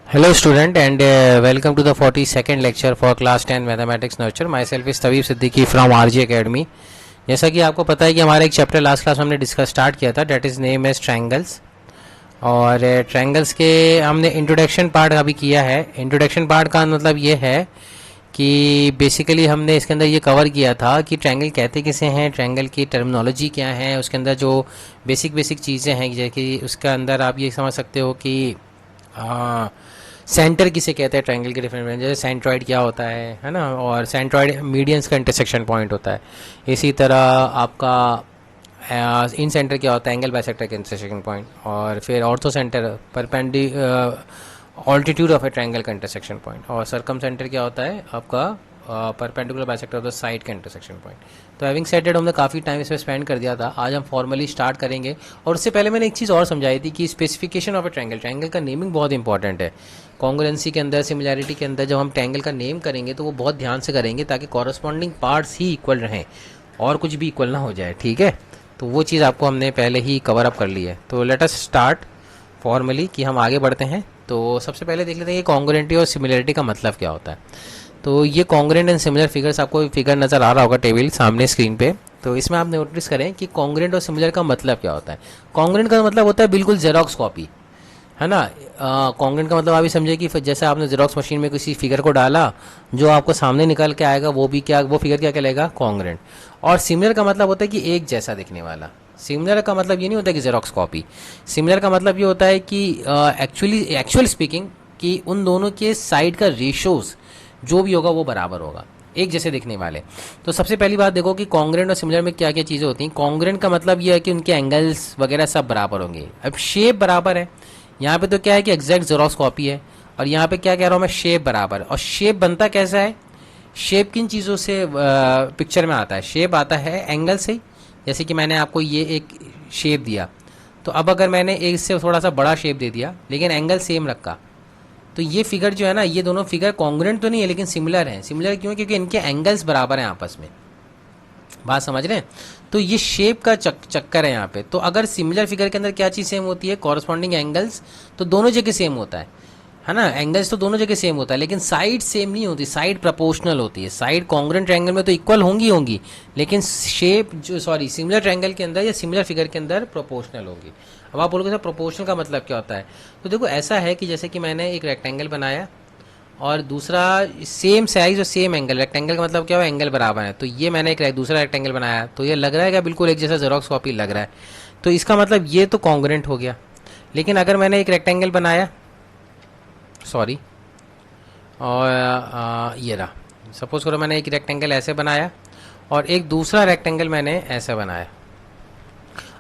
Hello student and welcome to the 42nd lecture for class 10 mathematics nurture. Myself is Tabib Siddiqui from RG Academy. जैसा कि आपको पता है कि हमारा एक चैप्टर लास्ट क्लास में हमने डिस्कस स्टार्ट किया था, that is name as triangles. और ट्रायंगल्स के हमने इंट्रोडक्शन पार्ट अभी किया है। इंट्रोडक्शन पार्ट का मतलब ये है कि बेसिकली हमने इसके अंदर ये कवर किया था कि ट्रायंगल कहते किसे हैं, ट्रायंगल की टर्मिनोलॉजी क्या है, उसके अंदर जो बेसिक चीज़ें हैं, जैसे कि उसके अंदर आप ये समझ सकते हो कि सेंटर किसे कहते हैं ट्रायंगल के डिफरेंट, जैसे सेंट्रॉइड क्या होता है ना, और सेंट्रॉइड मीडियंस का इंटरसेक्शन पॉइंट होता है। इसी तरह आपका इन सेंटर क्या होता है, एंगल बाइसेक्टर का इंटरसेक्शन पॉइंट। और फिर ऑर्थो सेंटर परपेंडी ऑल्टीट्यूड ऑफ ए ट्रायंगल का इंटरसेक्शन पॉइंट। और सरकम सेंटर क्या होता है आपका perpendicular bisector of the side का इंटरसेक्शन पॉइंट। तो हैविंग सेड दैट हमने काफ़ी टाइम इसमें स्पेंड कर दिया था। आज हम फॉर्मली स्टार्ट करेंगे। और उससे पहले मैंने एक चीज़ और समझाई थी कि specification of a triangle, triangle का नेमिंग बहुत इंपॉर्टेंट है। कॉन्ग्रुएंसी के अंदर, सिमिलैरिटी के अंदर जब हम ट्रायंगल का नेम करेंगे तो वो बहुत ध्यान से करेंगे ताकि कॉरस्पॉन्डिंग पार्ट्स ही इक्वल रहें और कुछ भी इक्वल ना हो जाए, ठीक है। तो वो चीज़ आपको हमने पहले ही कवर अप कर ली है। तो लेट अस स्टार्ट फॉर्मली कि हम आगे बढ़ते हैं। तो सबसे पहले देख लेते हैं कि कॉन्ग्रुएंटी और सिमिलैरिटी का मतलब क्या होता है। तो ये कॉन्ग्रुएंट एंड सिमिलर फिगर्स, आपको फिगर नज़र आ रहा होगा टेबल सामने स्क्रीन पे। तो इसमें आप नोटिस करें कि कॉन्ग्रुएंट और सिमिलर का मतलब क्या होता है। कॉन्ग्रुएंट का मतलब होता है बिल्कुल जेरोक्स कॉपी, है ना। कॉन्ग्रुएंट का मतलब आप ही समझे कि जैसे आपने जेरोक्स मशीन में किसी फिगर को डाला, जो आपको सामने निकल के आएगा वो फिगर क्या कहलाएगा, कॉन्ग्रुएंट। और सिमिलर का मतलब होता है कि एक जैसा दिखने वाला। सिमिलर का मतलब ये नहीं होता कि जेरोक्स कॉपी। सिमिलर का मतलब ये होता है कि एक्चुअल स्पीकिंग कि उन दोनों के साइड का रेशोज जो भी होगा वो बराबर होगा, एक जैसे दिखने वाले। तो सबसे पहली बात देखो कि कॉन्ग्रुएंट और सिमिलर में क्या क्या चीज़ें होती हैं। कॉन्ग्रुएंट का मतलब ये है कि उनके एंगल्स वगैरह सब बराबर होंगे। अब शेप बराबर है, यहाँ पे तो क्या है कि एग्जैक्ट जेरोक्स कॉपी है। और यहाँ पे क्या कह रहा हूँ मैं, शेप बराबर। और शेप बनता कैसा है, शेप किन चीज़ों से पिक्चर में आता है, शेप आता है एंगल से। जैसे कि मैंने आपको ये एक शेप दिया, तो अब अगर मैंने एक से थोड़ा सा बड़ा शेप दे दिया लेकिन एंगल सेम रखा, तो ये फिगर जो है ना, ये दोनों फिगर कॉन्ग्रुएंट तो नहीं है लेकिन सिमिलर हैं। सिमिलर क्यों, क्योंकि इनके एंगल्स बराबर हैं आपस में। बात समझ रहे हैं। तो ये शेप का चक्कर है यहाँ पे। तो अगर सिमिलर फिगर के अंदर क्या चीज़ सेम होती है, कॉरस्पॉन्डिंग एंगल्स, तो दोनों जगह सेम होता है ना। एंगल्स तो दोनों जगह सेम होता है लेकिन साइड सेम नहीं होती, साइड प्रोपोर्शनल होती है। साइड कॉन्ग्रुएंट ट्रायंगल में तो इक्वल होंगी लेकिन शेप सिमिलर ट्रायंगल के अंदर या सिमिलर फिगर के अंदर प्रोपोर्शनल होगी। अब आप बोलोगे सर प्रोपोर्शनल का मतलब क्या होता है। तो देखो ऐसा है कि जैसे कि मैंने एक रेक्टेंगल बनाया और दूसरा सेम साइज और सेम एंगल। रेक्टेंगल का मतलब क्या हो, एंगल बराबर है। तो ये मैंने एक दूसरा रेक्टेंगल बनाया, तो ये लग रहा है क्या, बिल्कुल एक जैसा जेरोक्स कॉपी लग रहा है। तो इसका मतलब ये तो कॉन्ग्रुएंट हो गया। लेकिन अगर मैंने एक रेक्टेंगल बनाया, सॉरी, और ये रहा, सपोज करो मैंने एक रेक्टेंगल ऐसे बनाया और एक दूसरा रेक्टेंगल मैंने ऐसे बनाया।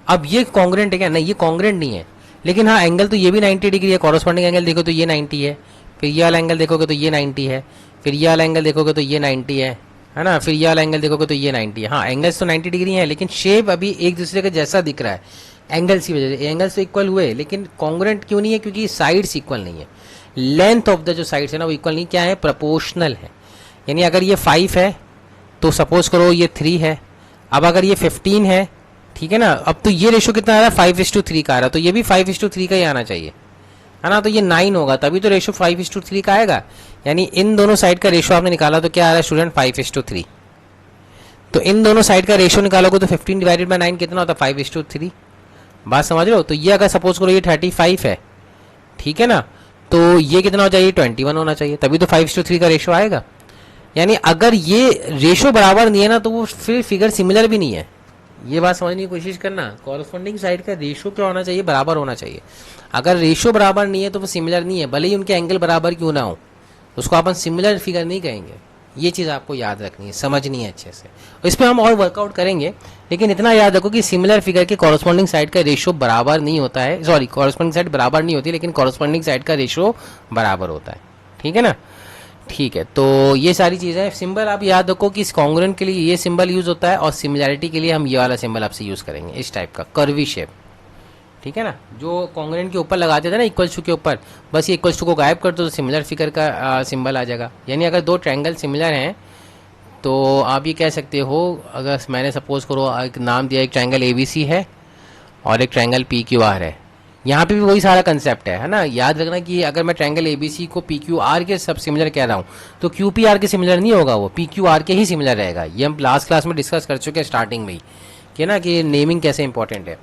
अब ये कॉन्ग्रुएंट है क्या, नहीं ये कॉन्ग्रुएंट नहीं है। लेकिन हाँ, एंगल तो ये भी 90 डिग्री है। कॉरस्पॉन्डिंग एंगल देखो तो ये 90 है, फिर ये वाला एंगल देखोगे तो ये 90 है, फिर ये वाला एंगल देखोगे तो ये 90 है ना, फिर ये वाला एंगल देखोगे तो ये 90 है। हाँ, एंगल्स तो 90 डिग्री है लेकिन शेप अभी एक दूसरे के जैसा दिख रहा है एंगल्स की वजह से। एंगल्स तो इक्वल हुए लेकिन कॉन्ग्रुएंट क्यों नहीं है, क्योंकि साइड्स इक्वल नहीं है। लेंथ ऑफ द जो साइड्स है ना वो इक्वल नहीं, क्या है, प्रोपोर्शनल है। यानी अगर ये 5 है तो सपोज करो ये 3 है। अब अगर ये 15 है, ठीक है ना, अब तो ये रेशो कितना आ रहा है, 5:3 का आ रहा है। तो ये भी 5:3 का ही आना चाहिए, है ना। तो ये 9 होगा, तभी तो रेशो 5:3 का आएगा। यानी इन दोनों साइड का रेशो आपने निकाला तो क्या आ रहा है स्टूडेंट, 5:3। तो इन दोनों साइड का रेशो निकालोगे तो 15 डिवाइडेड बाय 9 कितना होता है, 5:3। बात समझ रहे हो। तो ये अगर सपोज करो ये 35 है, ठीक है ना, तो ये कितना हो चाहिए, 21 होना चाहिए, तभी तो 5:3 का रेशो आएगा। यानी अगर ये रेशो बराबर नहीं है ना तो वो फिर फिगर सिमिलर भी नहीं है। ये बात समझने की कोशिश करना। कॉरस्पॉन्डिंग साइड का रेशो क्या होना चाहिए, बराबर होना चाहिए। अगर रेशो बराबर नहीं है तो वो सिमिलर नहीं है, भले ही उनके एंगल बराबर क्यों ना हो, उसको अपन सिमिलर फिगर नहीं कहेंगे। ये चीज़ आपको याद रखनी है, समझनी है अच्छे से। इस पर हम और वर्कआउट करेंगे, लेकिन इतना याद रखो कि सिमिलर फिगर के कॉरस्पॉन्डिंग साइड का रेशो बराबर नहीं होता है। सॉरी, कॉरस्पॉन्डिंग साइड बराबर नहीं होती लेकिन कॉरस्पॉन्डिंग साइड का रेशो बराबर होता है, ठीक है ना। ठीक है, तो ये सारी चीज़ें। सिंबल आप याद रखो कि कॉन्ग्रुएंट के लिए ये सिंबल यूज होता है और सिमिलैरिटी के लिए हम ये वाला सिंबल आपसे यूज करेंगे, इस टाइप का कर्वी शेप, ठीक है ना। जो कॉन्ग्रुएंट के ऊपर लगाते थे ना इक्वल टू के ऊपर, बस ये इक्वल टू को गायब कर दो तो सिमिलर फिगर का सिंबल आ जाएगा। यानी अगर दो ट्रायंगल सिमिलर हैं तो आप ये कह सकते हो, अगर मैंने सपोज करो एक नाम दिया, एक ट्रायंगल ABC है और एक ट्रायंगल PQR है। यहाँ पे भी वही सारा कंसेप्ट है ना। याद रखना कि अगर मैं ट्रायंगल एबीसी को पी क्यू आर के सब सिमिलर कह रहा हूँ तो क्यू पी आर के सिमिलर नहीं होगा, वो पी क्यू आर के ही सिमिलर रहेगा। ये हम लास्ट क्लास में डिस्कस कर चुके हैं स्टार्टिंग में ही कि ना कि नेमिंग कैसे इंपॉर्टेंट है।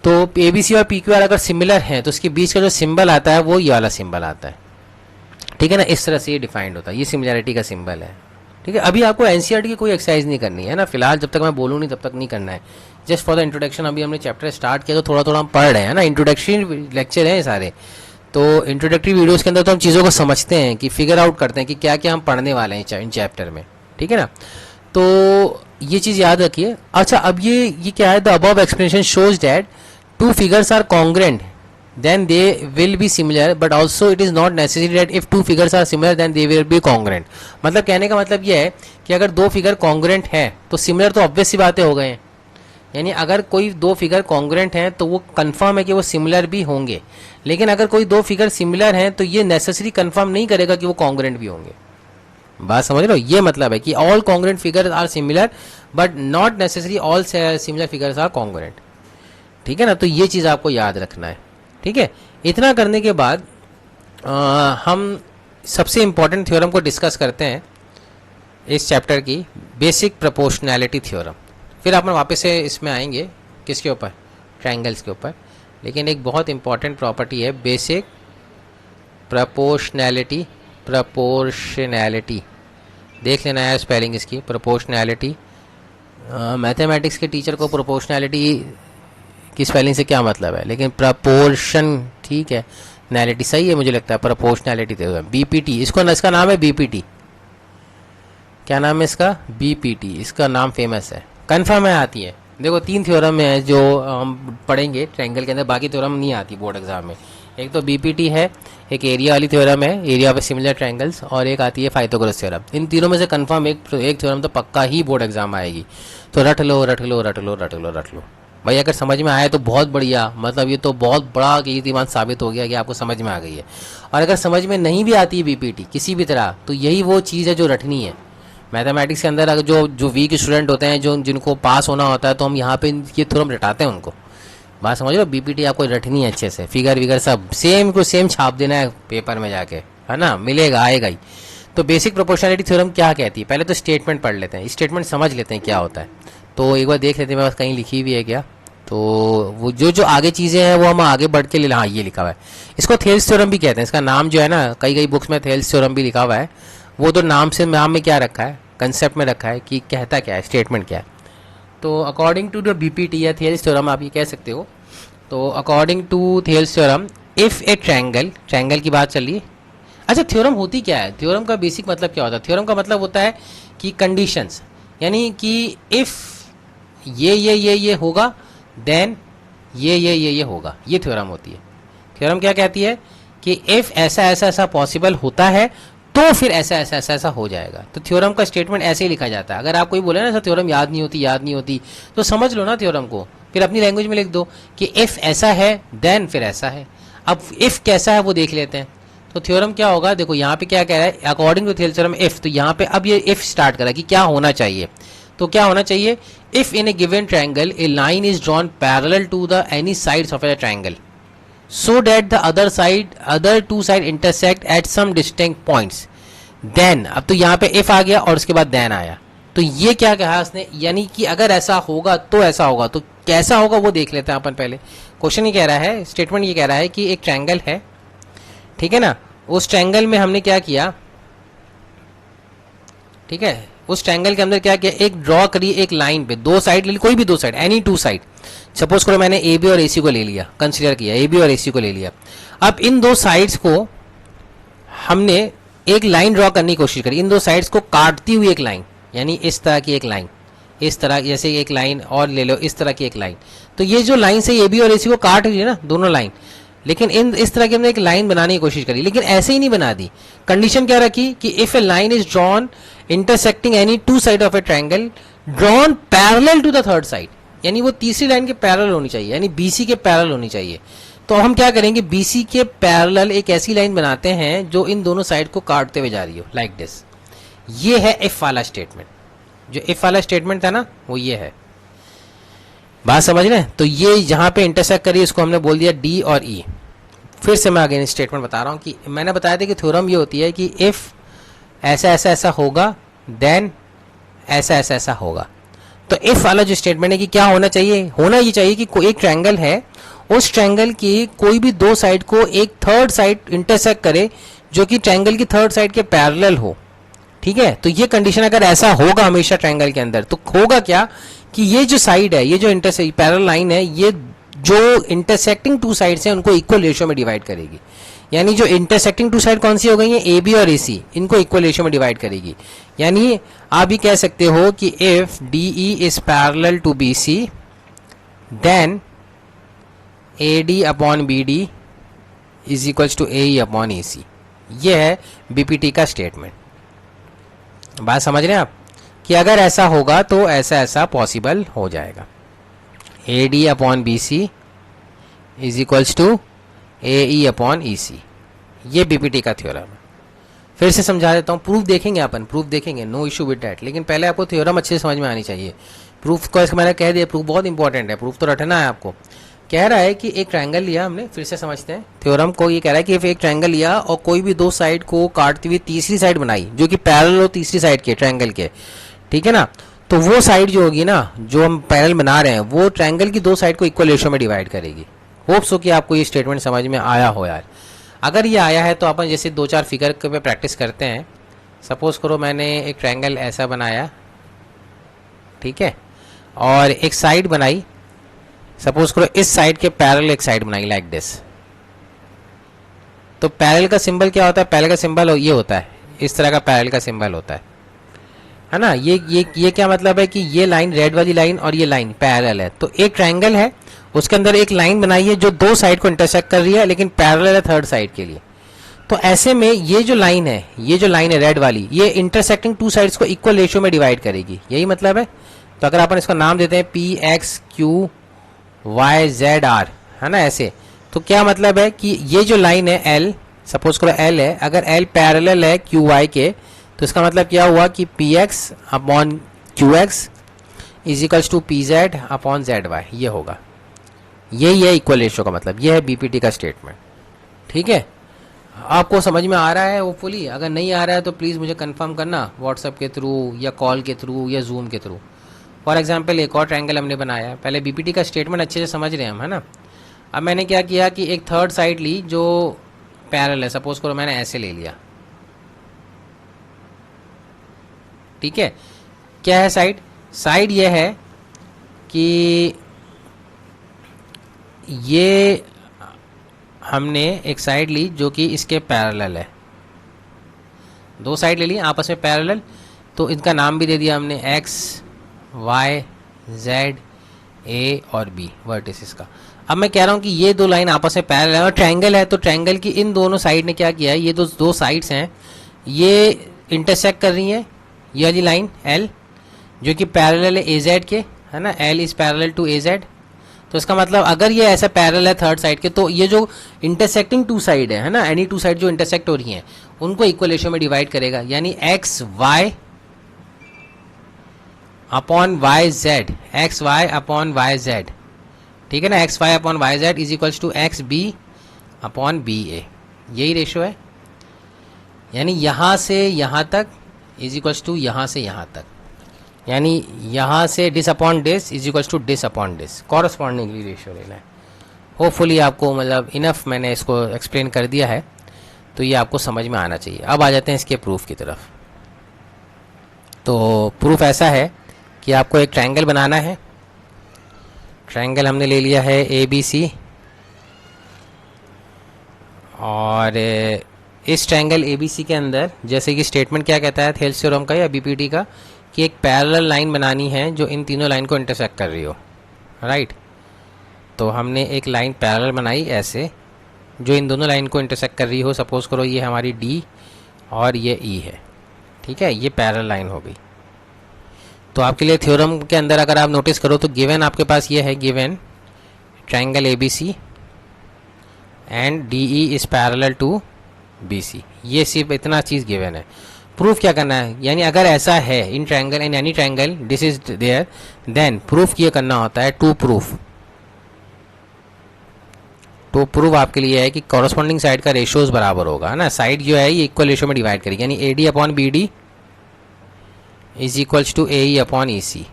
तो एबीसी और पी क्यू आर अगर सिमिलर है तो उसके बीच का जो सिंबल आता है वो ये वाला सिंबल आता है, ठीक है ना। इस तरह से ये डिफाइंड होता है, ये सिमिलैरिटी का सिंबल है, ठीक है। अभी आपको एनसीईआरटी की कोई एक्सरसाइज नहीं करनी है ना, फिलहाल जब तक मैं बोलूँ नहीं तब तक नहीं करना है। जस्ट फॉर द इंट्रोडक्शन, अभी हमने चैप्टर स्टार्ट किया तो थोड़ा थोड़ा हम पढ़ रहे हैं ना, इंट्रोडक्शन लेक्चर हैं सारे। तो इंट्रोडक्टरी वीडियोस के अंदर तो हम चीज़ों को समझते हैं कि फिगर आउट करते हैं कि क्या क्या हम पढ़ने वाले हैं इन चैप्टर में, ठीक है ना। तो ये चीज़ याद रखिए। अच्छा, अब ये क्या है, the above explanation shows that two figures are congruent then they will be similar but also it is not necessary that if two figures are similar then they will be congruent। मतलब कहने का मतलब ये है कि अगर दो figure congruent है तो सिमिलर तो ऑब्वियस सी बातें हो गए हैं, यानी अगर कोई दो फिगर कॉन्ग्रेंट हैं तो वो कंफर्म है कि वो सिमिलर भी होंगे। लेकिन अगर कोई दो फिगर सिमिलर हैं तो ये नेसेसरी कंफर्म नहीं करेगा कि वो कॉन्ग्रेंट भी होंगे। बात समझ रहे हो, ये मतलब है कि all congruent figures are similar but not necessary all similar figures are congruent, ठीक है ना। तो ये चीज़ आपको याद रखना है, ठीक है। इतना करने के बाद हम सबसे इंपॉर्टेंट थ्योरम को डिस्कस करते हैं इस चैप्टर की, बेसिक प्रोपोर्शनैलिटी थ्योरम। फिर अपन वापस से इसमें आएंगे किसके ऊपर, ट्रायंगल्स के ऊपर। लेकिन एक बहुत इंपॉर्टेंट प्रॉपर्टी है बेसिक प्रोपोर्शनैलिटी, प्रोपोर्शनैलिटी देख लेना है स्पेलिंग इसकी, प्रोपोर्शनैलिटी। मैथमेटिक्स के टीचर को प्रोपोर्शनैलिटी की स्पेलिंग से क्या मतलब है, लेकिन प्रपोर्शन, ठीक है, नैलिटी सही है मुझे लगता है, प्रोपोर्शनैलिटी दे बीपीटी, इसका नाम है बीपीटी। क्या नाम है इसका, बीपीटी, इसका नाम फेमस है, कंफर्म है, आती है। देखो 3 थ्योरम है जो हम पढ़ेंगे ट्रायंगल के अंदर, बाकी थ्योरम नहीं आती बोर्ड एग्जाम में। एक तो बीपीटी है, एक एरिया वाली थ्योरम है, एरिया ऑफ सिमिलर ट्रायंगल्स, और एक आती है पाइथागोरस थ्योरम। इन तीनों में से कंफर्म एक थ्योरम तो पक्का ही बोर्ड एग्जाम आएगी। तो रट लो रट लो रट लो रट लो रट लो भाई। अगर समझ में आया तो बहुत बढ़िया, मतलब ये तो बहुत बड़ा कीर्तिमान साबित हो गया कि आपको समझ में आ गई है। और अगर समझ में नहीं भी आती है बीपीटी किसी भी तरह, तो यही वो चीज़ है जो रटनी है मैथमेटिक्स के अंदर। अगर जो वीक स्टूडेंट होते हैं, जिनको पास होना होता है, तो हम यहाँ पे ये थ्योरम रटाते हैं उनको। बात समझ लो, बीपीटी आपको रटनी है अच्छे से, फिगर विगर सब सेम को सेम छाप देना है पेपर में जाके, है ना, मिलेगा, आएगा ही। तो बेसिक प्रोपोर्शनैलिटी थ्योरम क्या कहती है, पहले तो स्टेटमेंट पढ़ लेते हैं, स्टेटमेंट समझ लेते हैं क्या होता है। तो एक बार देख लेते हैं, मेरे पास कहीं लिखी हुई है क्या, तो वो जो आगे चीज़ें हैं वो हम आगे बढ़ के हाँ ये लिखा हुआ है, इसको थेल्स थ्योरम भी कहते हैं। इसका नाम जो है ना, कई बुक्स में थेल्स थ्योरम भी लिखा हुआ है। वो तो नाम में क्या रखा है, कंसेप्ट में रखा है कि कहता क्या है, स्टेटमेंट क्या है। तो अकॉर्डिंग टू द बीपीटी या थेल्स थ्योरम आप ये कह सकते हो। तो according to Thales theorem, if a triangle की बात चल रही है। अच्छा, थ्योरम होती क्या है, थ्योरम का बेसिक मतलब क्या होता है, थ्योरम का मतलब होता है कि कंडीशंस, यानी कि इफ ये होगा देन ये होगा, ये थ्योरम होती है। थ्योरम क्या कहती है कि इफ ऐसा पॉसिबल होता है तो फिर ऐसा हो जाएगा। तो थ्योरम का स्टेटमेंट ऐसे ही लिखा जाता है। अगर आप कोई बोले ना सर थ्योरम याद नहीं होती, तो समझ लो ना थ्योरम को, फिर अपनी लैंग्वेज में लिख दो कि इफ ऐसा है देन फिर ऐसा है। अब इफ कैसा है वो देख लेते हैं। तो थ्योरम क्या होगा, देखो यहाँ पे क्या कह रहा है, according to Thales theorem if, तो यहाँ पे अब ये इफ स्टार्ट करा कि क्या होना चाहिए। तो क्या होना चाहिए, if in a given triangle a line is drawn parallel to the any sides of a triangle so that the other two side intersect at some distinct points then. अब तो यहाँ पे इफ आ गया और उसके बाद देन आया। तो ये क्या कहा उसने, यानी कि अगर ऐसा होगा तो ऐसा होगा। तो कैसा होगा वो देख लेते हैं अपन पहले। क्वेश्चन ये कह रहा है, स्टेटमेंट ये कह रहा है कि एक ट्रायंगल है, ठीक है ना, उस ट्रायंगल में हमने क्या किया, ठीक है, उस ट्रायंगल के अंदर क्या किया, एक ड्रॉ करी एक लाइन पे, दो साइड ले ली, कोई भी दो side, any two side. Suppose करो मैंने ए बी और ए सी को ले लिया, कंसीडर किया ए बी और ए सी को ले लिया। अब इन दो साइड्स को हमने एक लाइन ड्रॉ करने की कोशिश करी, इन दो साइड्स को काटती हुई एक लाइन, यानी इस तरह की एक लाइन, इस तरह जैसे एक लाइन और ले लो, इस तरह की एक लाइन। तो ये जो लाइन से ए बी और ए सी को काट रही है ना, दोनों लाइन, लेकिन इस तरह की हमने एक लाइन बनाने की कोशिश करी, लेकिन ऐसे ही नहीं बना दी। कंडीशन क्या रखी कि if a line is drawn intersecting any two side of a triangle drawn parallel to the third side, यानी वो तीसरी लाइन के पैरेलल होनी चाहिए, यानी बीसी के पैरेलल होनी चाहिए। तो हम क्या करेंगे, बीसी के पैरेलल एक ऐसी लाइन बनाते हैं जो इन दोनों साइड को काटते हुए जा रही हो, लाइक दिस। ये है इफ वाला स्टेटमेंट। जो इफ वाला स्टेटमेंट था ना, वो ये है। बात समझ रहे हैं? तो ये जहाँ पे इंटरसेक्ट करी इसको हमने बोल दिया डी और ई। फिर से मैं अगेन स्टेटमेंट बता रहा हूँ कि मैंने बताया था कि थ्योरम ये होती है कि इफ़ ऐसा ऐसा ऐसा होगा देन ऐसा ऐसा ऐसा होगा। तो इफ़ वाला जो स्टेटमेंट है कि क्या होना चाहिए, होना ये चाहिए कि कोई एक ट्रायंगल है, उस ट्रायंगल की कोई भी दो साइड को एक थर्ड साइड इंटरसेक्ट करे जो कि ट्रायंगल की थर्ड साइड के पैरेलल हो। ठीक है, तो ये कंडीशन अगर ऐसा होगा हमेशा ट्रायंगल के अंदर, तो होगा क्या कि ये जो साइड है, ये जो पैरेलल लाइन है, ये जो इंटरसेक्टिंग टू साइड्स हैं उनको इक्वल रेशियो में डिवाइड करेगी। यानी जो इंटरसेक्टिंग टू साइड कौन सी हो गई है, ए बी और ए सी, इनको इक्वल रेशियो में डिवाइड करेगी। यानी आप भी कह सकते हो कि if D E is parallel to B C then A D upon B D is equals to A E upon A C. ये है बीपीटी का स्टेटमेंट। बात समझ रहे हैं आप कि अगर ऐसा होगा तो ऐसा ऐसा पॉसिबल हो जाएगा। A D upon B C is equals to A E upon E C. ये बीपीटी का थ्योरम है। फिर से समझा देता हूँ, प्रूफ देखेंगे अपन, प्रूफ देखेंगे, नो इशू विद डैट, लेकिन पहले आपको थ्योरम अच्छे से समझ में आनी चाहिए। प्रूफ को मैंने कह दिया, प्रूफ बहुत इंपॉर्टेंट है, प्रूफ तो रटना है आपको। कह रहा है कि एक ट्रायंगल लिया हमने, फिर से समझते हैं थ्योरम को। ये कह रहा है कि एक ट्रायंगल लिया और कोई भी दो साइड को काटती हुई तीसरी साइड बनाई जो कि पैरेलल हो तीसरी साइड के ट्रायंगल के, ठीक है ना। तो वो साइड जो होगी ना, जो हम पैरेलल बना रहे हैं, वो ट्रायंगल की दो साइड को इक्वल रेशियो में डिवाइड करेगी। होप्स हो कि आपको ये स्टेटमेंट समझ में आया हो यार। अगर ये आया है तो अपन जैसे दो चार फिगर पे प्रैक्टिस करते हैं। सपोज करो मैंने एक ट्रायंगल ऐसा बनाया, ठीक है, और एक साइड बनाई, सपोज करो इस साइड के पैरेलल एक साइड बनाई लाइक दिस। तो पैरेलल का सिंबल क्या होता है, पैरेलल का सिंबल ये होता है, इस तरह का पैरेलल का सिंबल होता है ना। ये क्या मतलब है कि ये लाइन, रेड वाली लाइन और ये लाइन पैरेलल है। तो एक ट्रायंगल है, उसके अंदर एक लाइन बनाई है जो दो साइड को इंटरसेक्ट कर रही है लेकिन पैरेलल है थर्ड साइड के लिए। तो ऐसे में ये जो लाइन है, ये जो लाइन है रेड वाली, ये इंटरसेक्टिंग टू साइड्स को इक्वल रेशियो में डिवाइड करेगी, यही मतलब है। तो अगर अपन इसका नाम देते हैं P X Q Y Z R, है ना, ऐसे, तो क्या मतलब है कि ये जो लाइन है एल, सपोज करो एल है, अगर एल पैरेलल है क्यू वाई के, तो इसका मतलब क्या हुआ कि P X upon Q X is equals to P Z upon Z Y, ये होगा। यही है इक्वल रेशियो का मतलब, ये है बीपीटी का स्टेटमेंट। ठीक है, आपको समझ में आ रहा है होपफुली। अगर नहीं आ रहा है तो प्लीज़ मुझे कंफर्म करना व्हाट्सएप के थ्रू या कॉल के थ्रू या जूम के थ्रू। फॉर एग्जांपल एक और ट्रायंगल हमने बनाया, पहले बीपीटी का स्टेटमेंट अच्छे से समझ रहे हैं हम, है ना। अब मैंने क्या किया कि एक थर्ड साइड ली जो पैरेलल है, सपोज करो मैंने ऐसे ले लिया, ठीक है। क्या है साइड, साइड ये है कि ये हमने एक साइड ली जो कि इसके पैरेलल है, दो साइड ले ली आपस में पैरेलल, तो इनका नाम भी दे दिया हमने एक्स वाई जेड ए और बी वर्टिसेस का। अब मैं कह रहा हूँ कि ये दो लाइन आपस में पैरेलल है और ट्रायंगल है, तो ट्रायंगल की इन दोनों साइड ने क्या किया है, ये दो साइड्स हैं, ये इंटरसेक्ट कर रही है, ये वाली लाइन एल जो कि पैरेलल है ए जेड के, है ना, L is parallel to A Z. तो इसका मतलब अगर ये ऐसा पैरेलल है थर्ड साइड के, तो ये जो इंटरसेक्टिंग टू साइड है ना, एनी टू साइड जो इंटरसेक्ट हो रही हैं उनको इक्वल रेशियो में डिवाइड करेगा। यानी X Y upon Y Z, X Y upon Y Z, ठीक है ना, X Y upon Y Z is equals to X B upon B A, यही रेशियो है। यानी यहाँ से यहाँ तक इज इक्वल्स टू यहाँ से यहाँ तक, यानी यहाँ से this upon this is equals to this upon this, correspondingly ratio लेना है। होपफुली आपको मतलब इनफ मैंने इसको एक्सप्लेन कर दिया है, तो ये आपको समझ में आना चाहिए। अब आ जाते हैं इसके प्रूफ की तरफ। तो प्रूफ ऐसा है कि आपको एक ट्रायंगल बनाना है। ट्रायंगल हमने ले लिया है ए बी सी, और इस ट्रायंगल ए बी सी के अंदर जैसे कि स्टेटमेंट क्या कहता है थेल्स थ्योरम का या बीपीटी का, कि एक पैरेलल लाइन बनानी है जो इन तीनों लाइन को इंटरसेक्ट कर रही हो, राइट। तो हमने एक लाइन पैरेलल बनाई ऐसे जो इन दोनों लाइन को इंटरसेक्ट कर रही हो। सपोज करो ये हमारी डी और ये ई है, ठीक है, ये पैरेलल लाइन हो गई। तो आपके लिए थ्योरम के अंदर अगर आप नोटिस करो तो गिवन आपके पास ये है, given triangle A B C and D E is parallel to B C, ये सिर्फ इतना चीज़ गिवन है। प्रूफ क्या करना है, यानी अगर ऐसा है in triangle, in any triangle this is there, then proof ये करना होता है टू प्रूफ। तो प्रूफ आपके लिए है कि कॉरस्पॉन्डिंग साइड का रेशियोज बराबर होगा, है ना, साइड जो है ये इक्वल रेशियो में डिवाइड करेगी, यानी A D upon B D is equals to A E upon E C,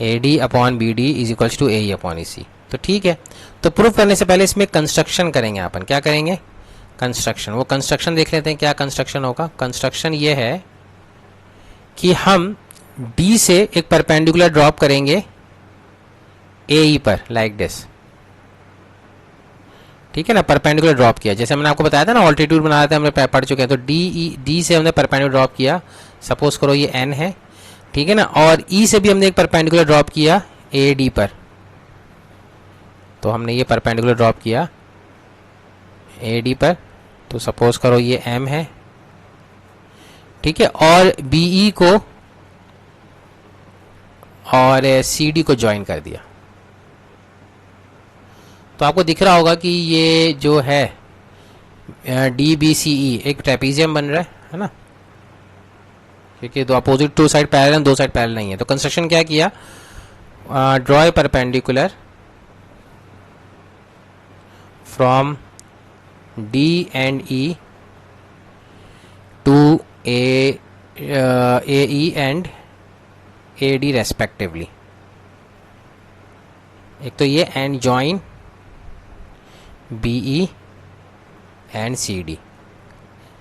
A D upon B D is equals to A E upon E C. तो ठीक है, तो प्रूफ करने से पहले इसमें कंस्ट्रक्शन करेंगे अपन, क्या करेंगे, कंस्ट्रक्शन। वो कंस्ट्रक्शन देख लेते हैं क्या कंस्ट्रक्शन होगा। कंस्ट्रक्शन ये है कि हम डी से एक परपेंडिकुलर ड्रॉप करेंगे ए ई पर, लाइक दिस, ठीक है ना, परपेंडिकुलर ड्रॉप किया, जैसे मैंने आपको बताया था ना ऑल्टीट्यूड बनाया था, हमने पढ़ चुके हैं। तो डी से हमने परपेंडिकुलर ड्रॉप किया, सपोज करो ये एन है, ठीक है ना, और ई से भी हमने एक परपेंडिकुलर ड्रॉप किया ए डी पर, तो हमने ये परपेंडिकुलर ड्रॉप किया ए डी पर, तो सपोज करो ये एम है, ठीक है, और बी ई को और सी डी को ज्वाइन कर दिया। तो आपको दिख रहा होगा कि ये जो है डी बी सी ई एक ट्रेपीजियम बन रहा है ना, क्योंकि दो अपोजिट टू साइड पैरेलल, दो साइड पैरेलल नहीं है। तो कंस्ट्रक्शन क्या किया, draw a perpendicular from D and E to A E and A D respectively. एक तो ये and join B E and C D,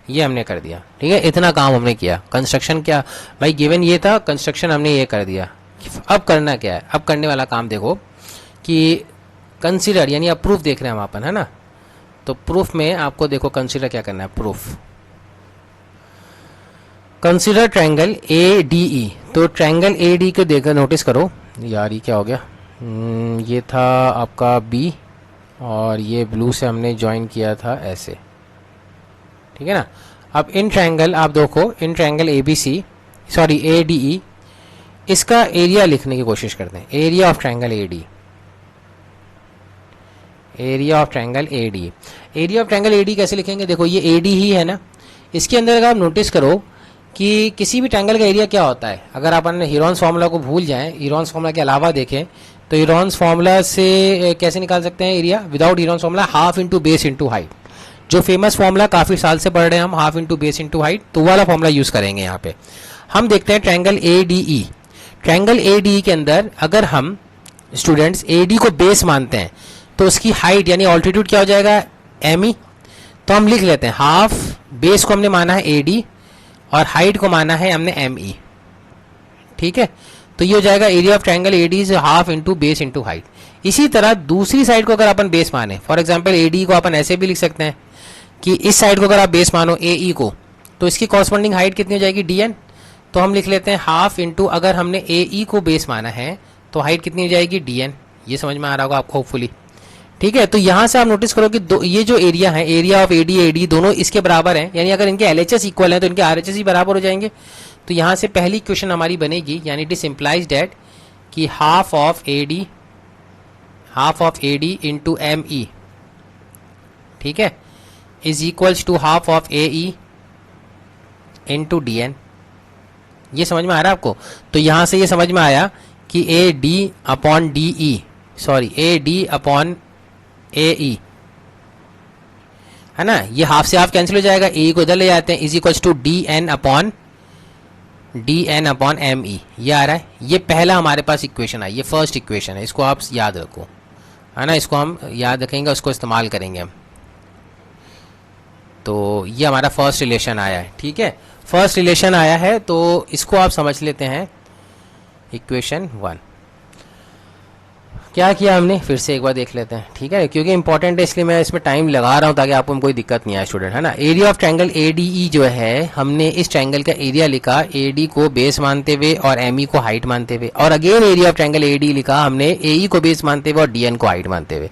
ये हमने कर दिया, ठीक है, इतना काम हमने किया। कंस्ट्रक्शन क्या भाई, गिवन ये था, कंस्ट्रक्शन हमने ये कर दिया। अब करना क्या है, अब करने वाला काम देखो कि कंसीडर, यानी अब प्रूफ देख रहे हैं हम अपन, है ना। तो प्रूफ में आपको देखो कंसीडर क्या करना है, proof consider triangle A D ई। तो ट्रायंगल ए डी को देखकर नोटिस करो, यार ये क्या हो गया, ये था आपका बी और ये ब्लू से हमने ज्वाइन किया था ऐसे, ठीक है ना। अब इन ट्रायंगल आप देखो, in triangle A B C, sorry A D E, इसका एरिया लिखने की कोशिश करते हैं, area of triangle A D, area of triangle A D. Area of triangle A D कैसे लिखेंगे, देखो ये ए डी ही है ना, इसके अंदर अगर आप नोटिस करो कि किसी भी ट्रायंगल का एरिया क्या होता है, अगर अपन हीरोन्स फार्मूला को भूल जाएं, हीरोन्स फार्मूला के अलावा देखें, तो हीरोन्स फार्मूला से कैसे निकाल सकते हैं area, without Heron's formula, half into base into height, जो फेमस फार्मूला काफ़ी साल से पढ़ रहे हैं हम, half into base into height, तो वाला फार्मूला यूज़ करेंगे यहाँ पे। हम देखते हैं triangle A D E, triangle A D ई के अंदर अगर हम स्टूडेंट्स ए डी को बेस मानते हैं, तो उसकी हाइट यानी ऑल्टीट्यूड क्या हो जाएगा, एम ई। तो हम लिख लेते हैं हाफ, बेस को हमने माना है ए डी और हाइट को माना है हमने एम ई, ठीक है। तो ये हो जाएगा area of triangle A D is half into base into height. इसी तरह दूसरी साइड को अगर अपन बेस माने, फॉर एग्जांपल ए डी को अपन ऐसे भी लिख सकते हैं कि इस साइड को अगर आप बेस मानो ए ई को, तो इसकी कॉरस्पॉन्डिंग हाइट कितनी हो जाएगी, डी एन। तो हम लिख लेते हैं हाफ इंटू, अगर हमने ए ई को बेस माना है तो हाइट कितनी हो जाएगी, डी एन। ये समझ में आ रहा होगा आपको होपफुली, ठीक है। तो यहां से आप नोटिस करो कि ये जो एरिया है, एरिया ऑफ ए डी दोनों इसके बराबर हैं, यानी अगर इनके एलएचएस इक्वल हैं तो इनके आरएचएस ही बराबर हो जाएंगे। तो यहां से पहली इक्वेशन हमारी बनेगी, यानी इट इज इम्प्लाइज दैट कि half of A D into M E, ठीक है, is equals to half of A E into D N. ये समझ में आ रहा है आपको। तो यहां से ये समझ में आया कि A D upon D E, sorry A D upon A E, है ना, ये हाफ से हाफ कैंसिल हो जाएगा, ए को इधर ले जाते हैं, is equals to D N upon M E. ये आ रहा है, ये पहला हमारे पास इक्वेशन है, ये फर्स्ट इक्वेशन है, इसको आप याद रखो, है ना, इसको हम याद रखेंगे, उसको इस्तेमाल करेंगे हम। तो ये हमारा फर्स्ट रिलेशन आया है, ठीक है, फर्स्ट रिलेशन आया है, तो इसको आप समझ लेते हैं इक्वेशन 1। क्या किया हमने, फिर से एक बार देख लेते हैं, ठीक है, क्योंकि इंपॉर्टेंट है इसलिए मैं इसमें टाइम लगा रहा हूं ताकि आपको कोई दिक्कत नहीं आए स्टूडेंट, है ना। Area of triangle A D ई जो है, हमने इस ट्रायंगल का एरिया लिखा ए डी को बेस मानते हुए और एम ई को हाइट मानते हुए, और again area of triangle A D लिखा हमने ए ई को बेस मानते हुए और डी एन को हाइट मानते हुए।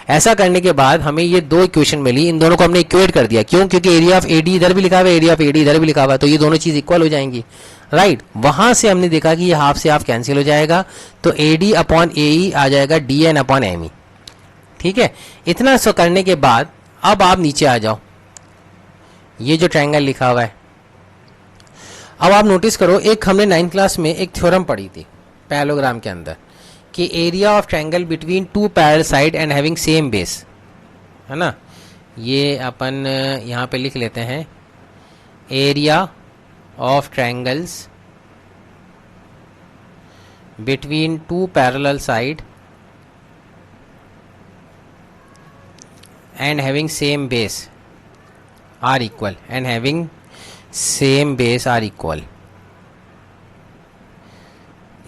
ऐसा करने के बाद हमें ये दो इक्वेशन मिली, इन दोनों को हमने इक्वेट कर दिया, क्यों, क्योंकि एरिया ऑफ ए डी इधर भी लिखा हुआ है, एरिया ऑफ ए डी इधर भी लिखा हुआ है, तो ये दोनों चीज इक्वल हो जाएंगी, राइट। वहां से हमने देखा कि ये हाफ से हाफ कैंसिल हो जाएगा, तो A D upon A E आ जाएगा D N upon M E, ठीक है। इतना सो करने के बाद अब आप नीचे आ जाओ, ये जो ट्रायंगल लिखा हुआ है। अब आप नोटिस करो, एक हमने 9th क्लास में एक थ्योरम पढ़ी थी पैरेललोग्राम के अंदर कि area of triangle between two parallel side and having same base, है ना। ये अपन यहाँ पे लिख लेते हैं, area of triangles between two parallel side and having same base are equal and having same base are equal।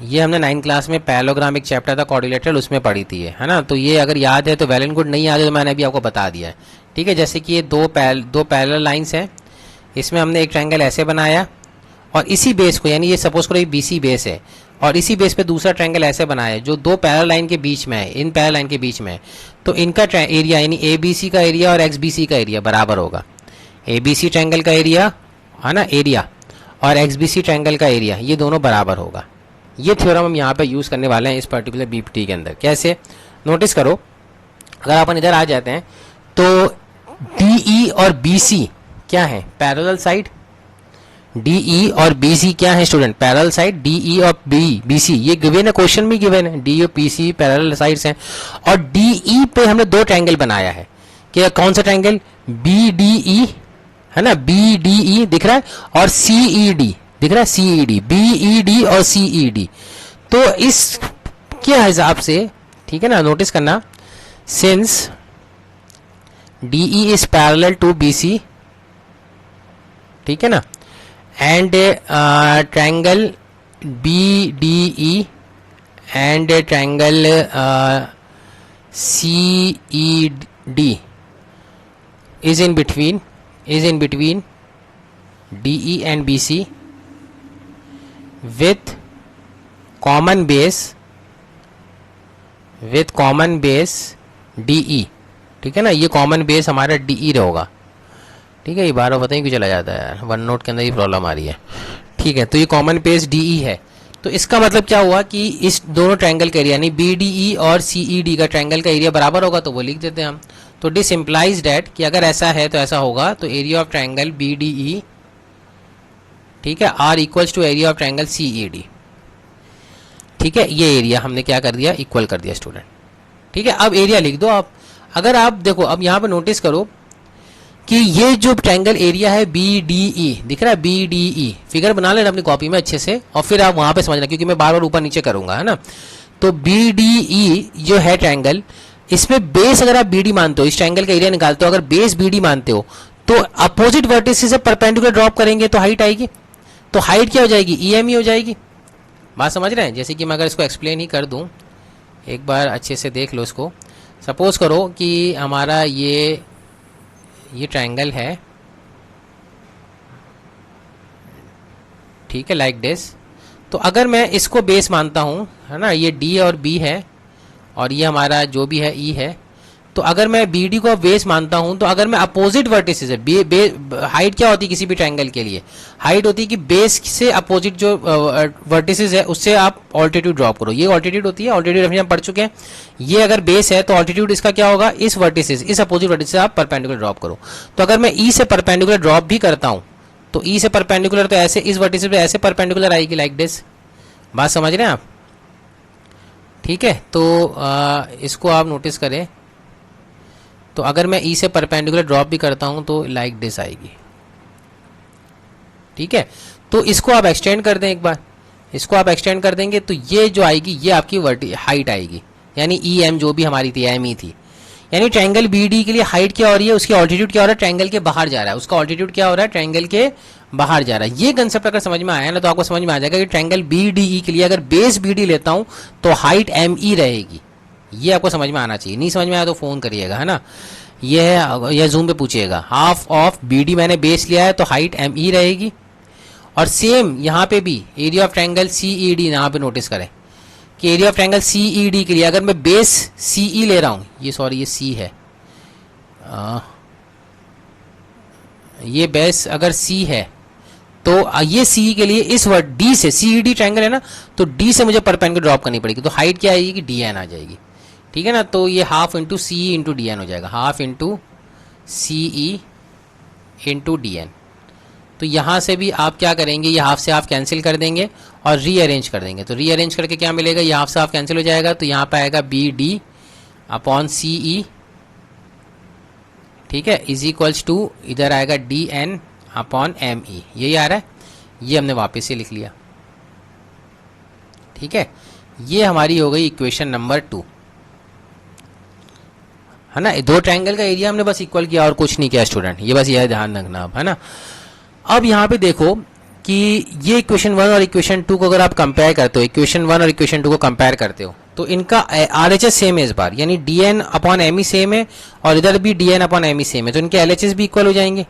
ये हमने 9th क्लास में पैरेललोग्राम एक चैप्टर था क्वाड्रिलेटरल, उसमें पढ़ी थी है ना। तो ये अगर याद है तो वेल एंड गुड, नहीं याद है तो मैंने अभी आपको बता दिया है, ठीक है। जैसे कि ये दो पैरेलल लाइंस हैं, इसमें हमने एक ट्रायंगल ऐसे बनाया और इसी बेस को, यानी ये सपोज करो ये BC बेस है और इसी बेस पे दूसरा ट्रायंगल ऐसे बनाया जो दो पैरेलल लाइन के बीच में है, इन पैरेलल लाइन के बीच में है। तो इनका एरिया यानी ABC का एरिया और XBC का एरिया बराबर होगा। ABC ट्रायंगल का एरिया है ना, एरिया, और XBC ट्रायंगल का एरिया, ये दोनों बराबर होगा। ये थ्योरम हम यहाँ पे यूज़ करने वाले हैं इस पर्टिकुलर BPT के अंदर। कैसे, नोटिस करो, अगर अपन इधर आ जाते हैं तो DE और BC क्या है, पैरेलल साइड। DE और BC क्या है स्टूडेंट, पैरेलल साइड। DE और BC ये गिवन है, क्वेश्चन में गिवन है, DE और BC पैरेलल साइड्स हैं। और DE पे हमने दो ट्रायंगल बनाया है, क्या, कौन सा ट्रायंगल, BDE है ना, BDE दिख रहा है, और CED दिख रहा है, CED, BED और CED। तो इस क्या हिसाब से, ठीक है ना, नोटिस करना, since DE is parallel to BC, ठीक है ना, and triangle BDE and triangle CED is in between DE and BC with common base DE, ठीक है ना। ये कॉमन बेस हमारा DE होगा, ठीक है। ये बार बार पता नहीं क्यों चला जाता है यार, वन नोट के अंदर ये प्रॉब्लम आ रही है, ठीक है। तो ये कॉमन बेस DE है। तो इसका मतलब क्या हुआ कि इस दोनों ट्रायंगल का एरिया यानी BDE और CED का ट्रायंगल का एरिया बराबर होगा, तो वो लिख देते हैं हम। तो दिस इम्प्लाइज डैट कि अगर ऐसा है तो ऐसा होगा, तो एरिया ऑफ ट्रायंगल BDE, ठीक है, are equals to area of triangle CED, ठीक है। ये एरिया हमने क्या कर दिया, इक्वल कर दिया स्टूडेंट, ठीक है। अब एरिया लिख दो आप। अगर आप देखो, अब यहाँ पे नोटिस करो कि ये जो ट्रायंगल एरिया है BDE दिख रहा है, BDE फिगर बना लेना अपनी कॉपी में अच्छे से, और फिर आप वहां पे समझना, क्योंकि मैं बार बार ऊपर नीचे करूंगा, है ना। तो BDE जो है ट्रायंगल, इसमें बेस अगर आप BD मानते हो, इस ट्रायंगल का एरिया निकालते हो, अगर बेस BD मानते हो तो अपोजिट वर्टिसेस से परपेंडिकुलर ड्रॉप करेंगे तो हाइट आएगी। तो हाइट क्या हो जाएगी, EME हो जाएगी। बात समझ रहे हैं। जैसे कि मैं अगर इसको एक्सप्लेन ही कर दूं, एक बार अच्छे से देख लो इसको। सपोज करो कि हमारा ये ट्रायंगल है, ठीक है, लाइक दिस। तो अगर मैं इसको बेस मानता हूं, है ना, ये D और B है और ये हमारा जो भी है E है, तो अगर मैं BD को बेस मानता हूं, तो अगर मैं अपोजिट वर्टिसेस है, हाइट क्या होती है किसी भी ट्रायंगल के लिए, हाइट होती है कि बेस से अपोजिट जो वर्टिसेस है उससे आप ऑल्टीट्यूड ड्रॉप करो। ये ऑल्टीट्यूड होती है, ऑल्टीट्यूड हम पढ़ चुके हैं। ये अगर बेस है तो ऑल्टीट्यूड इसका क्या होगा, इस वर्टिसेस, इस अपोजिट वर्टिस से आप परपेंडिकुलर ड्रॉप करो। तो अगर मैं E से परपेंडिकुलर ड्रॉप भी करता हूं, तो E से परपेंडिकुलर तो ऐसे इस वर्टिसेस पे ऐसे परपेंडिकुलर आएगी, लाइक दिस। बात समझ रहे हैं आप, ठीक है। तो इसको आप नोटिस करें, तो अगर मैं E से परपेंडिकुलर ड्रॉप भी करता हूं तो लाइक दिस आएगी, ठीक है। तो इसको आप एक्सटेंड कर दें, एक बार इसको आप एक्सटेंड कर देंगे तो ये जो आएगी ये आपकी हाइट आएगी, यानी EM जो भी हमारी थी, ME थी। यानी ट्रायंगल BD के लिए हाइट क्या हो रही है, उसकी ऑल्टीट्यूड क्या हो रहा है, ट्रायंगल के बाहर जा रहा है, उसका ऑल्टीट्यूड क्या हो रहा है, ट्रायंगल के बाहर जा रहा है। ये कंसेप्ट अगर समझ में आया ना, तो आपको समझ में आ जाएगा कि ट्रायंगल BDE के लिए अगर बेस BD लेता हूं तो हाइट ME रहेगी। ये आपको समझ में आना चाहिए। नहीं समझ में आया तो फोन करिएगा, है ना, ये जूम पे पूछिएगा। हाफ ऑफ BD मैंने बेस लिया है तो हाइट ME रहेगी। और सेम यहाँ पे भी एरिया ऑफ ट्रायंगल CED, यहाँ पे नोटिस करें कि एरिया ऑफ ट्रायंगल CED के लिए अगर मैं बेस CE ले रहा हूँ, ये सॉरी ये C है, ये बेस अगर C है तो ये CE के लिए इस वर्ड D से, CED ट्रायंगल है ना, तो D से मुझे परपेंडिकुलर ड्रॉप करनी पड़ेगी। तो हाइट क्या आएगी कि DN आ जाएगी, ठीक है ना। तो ये half into CE into DN हो जाएगा, half into CE into D N. तो यहाँ से भी आप क्या करेंगे, ये हाफ से हाफ कैंसिल कर देंगे और रीअरेंज कर देंगे। तो रीअरेंज करके क्या मिलेगा, ये हाफ से हाफ कैंसिल हो जाएगा, तो यहाँ पे आएगा B D upon C E, ठीक है, इज इक्वल्स टू इधर आएगा D N upon M E, यही आ रहा है। ये हमने वापस से लिख लिया, ठीक है। ये हमारी हो गई इक्वेशन नंबर 2, है ना। दो ट्रायंगल का एरिया हमने बस इक्वल किया और कुछ नहीं किया स्टूडेंट, ये बस यह ध्यान रखना अब, है ना। अब यहाँ पे देखो कि ये इक्वेशन 1 और इक्वेशन 2 को अगर आप कंपेयर करते हो, इक्वेशन 1 और इक्वेशन 2 को कंपेयर करते हो, तो इनका आरएचएस सेम है इस बार, यानी D N upon M E same है और इधर भी D N upon M E same है, तो इनके एलएचएस भी इक्वल हो जाएंगे।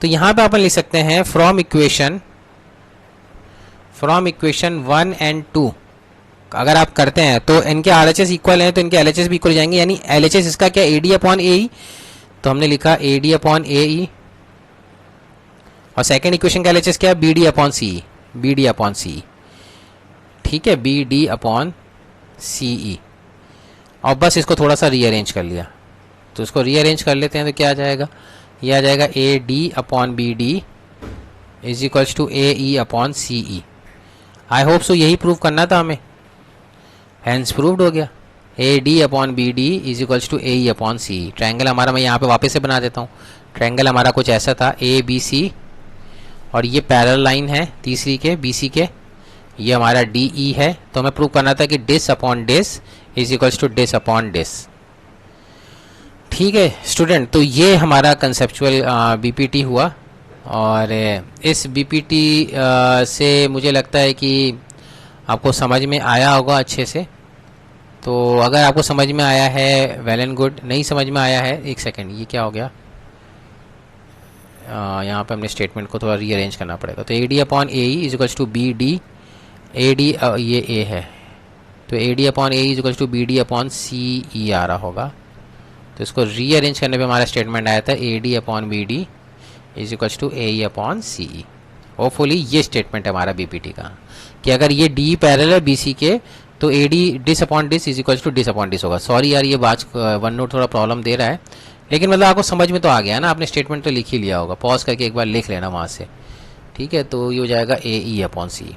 तो यहाँ पे अपन लिख सकते हैं फ्रॉम इक्वेशन 1 एंड 2 अगर आप करते हैं तो इनके आरएचएस इक्वल हैं, तो इनके एलएचएस भी इक्वल हो जाएंगे, यानी एलएचएस इसका क्या, एडी अपॉन ए ई, तो हमने लिखा एडी अपॉन ए ई, और सेकंड इक्वेशन का एलएचएस क्या है, बी डी अपॉन सी ई, B D upon C E, ठीक है, बी डी अपॉन सी ई। और बस इसको थोड़ा सा रीअरेंज कर लिया, तो इसको रीअरेंज कर लेते हैं तो क्या आ जाएगा, ये आ जाएगा A D upon B D is equals to A E upon C E. I hope so यही प्रूव करना था हमें, हैंस प्रूव्ड हो गया। A D upon B D is equals to A E upon C E. Triangle हमारा मैं यहाँ पे वापस से बना देता हूँ। ट्रायंगल हमारा कुछ ऐसा था, ए बी सी, और ये पैरेलल लाइन है तीसरी के बी सी के, ये हमारा डी ई है। तो हमें प्रूव करना था कि this upon this is equals to this upon this, ठीक है स्टूडेंट। तो ये हमारा कंसेप्चुअल बीपीटी हुआ, और इस बीपीटी से मुझे लगता है कि आपको समझ में आया होगा अच्छे से। तो अगर आपको समझ में आया है वेल एंड गुड, नहीं समझ में आया है, एक सेकेंड, ये क्या हो गया, यहाँ पे हमने स्टेटमेंट को थोड़ा रीअरेंज करना पड़ेगा। तो A D upon A E is equals to B D, A D ये ए है, तो A D upon A is equals to B D upon C E आ रहा होगा। तो इसको रीअरेंज करने पे हमारा स्टेटमेंट आया था A D upon B D is equals to A E upon C E. Hopefully ये स्टेटमेंट है हमारा बीपीटी का, कि अगर ये डी पैरेलल है बीसी के, तो A D this upon this is equals to this upon this होगा। सॉरी यार, ये बात वन नोट थोड़ा प्रॉब्लम दे रहा है, लेकिन मतलब आपको समझ में तो आ गया ना, आपने स्टेटमेंट तो लिख ही लिया होगा, पॉज करके एक बार लिख लेना वहाँ से, ठीक है। तो ये हो जाएगा ए ई अपॉन सी।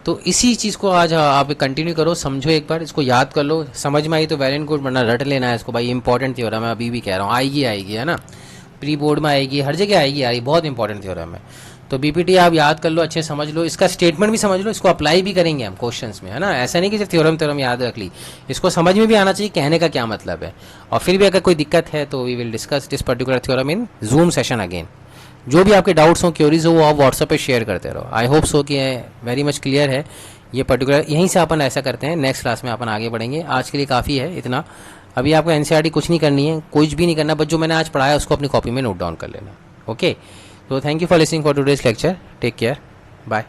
तो इसी चीज़ को आज आप कंटिन्यू करो, समझो एक बार, इसको याद कर लो, समझ में आई तो वेल एंड गुड, वरना रट लेना है इसको भाई, इंपॉर्टेंट थ्योरम है, अभी भी कह रहा हूँ, आएगी है ना, प्री बोर्ड में आएगी, हर जगह आएगी यार, ये बहुत इंपॉर्टेंट थ्योरम है। तो बीपीटी आप याद कर लो, अच्छे समझ लो, इसका स्टेटमेंट भी समझ लो, इसको अप्लाई भी करेंगे हम क्वेश्चंस में, है ना। ऐसा नहीं कि सिर्फ थ्योरम याद रख ली, इसको समझ में भी आना चाहिए कहने का क्या मतलब है। और फिर भी अगर कोई दिक्कत है तो we will discuss this particular theorem in Zoom session again. जो भी आपके डाउट्स हो, क्योरीज हो, वो आप व्हाट्सएप पे शेयर करते रहो। आई होप सो कि वेरी मच क्लियर है ये पर्टिकुलर। यहीं से अपन ऐसा करते हैं, नेक्स्ट क्लास में अपन आगे बढ़ेंगे। आज के लिए काफ़ी है इतना। अभी आपको एनसीईआरटी कुछ नहीं करनी है, कुछ भी नहीं करना, बस जो मैंने आज पढ़ाया उसको अपनी कॉपी में नोट डाउन कर लेना। Okay, so thank you for listening for today's lecture. Take care. Bye.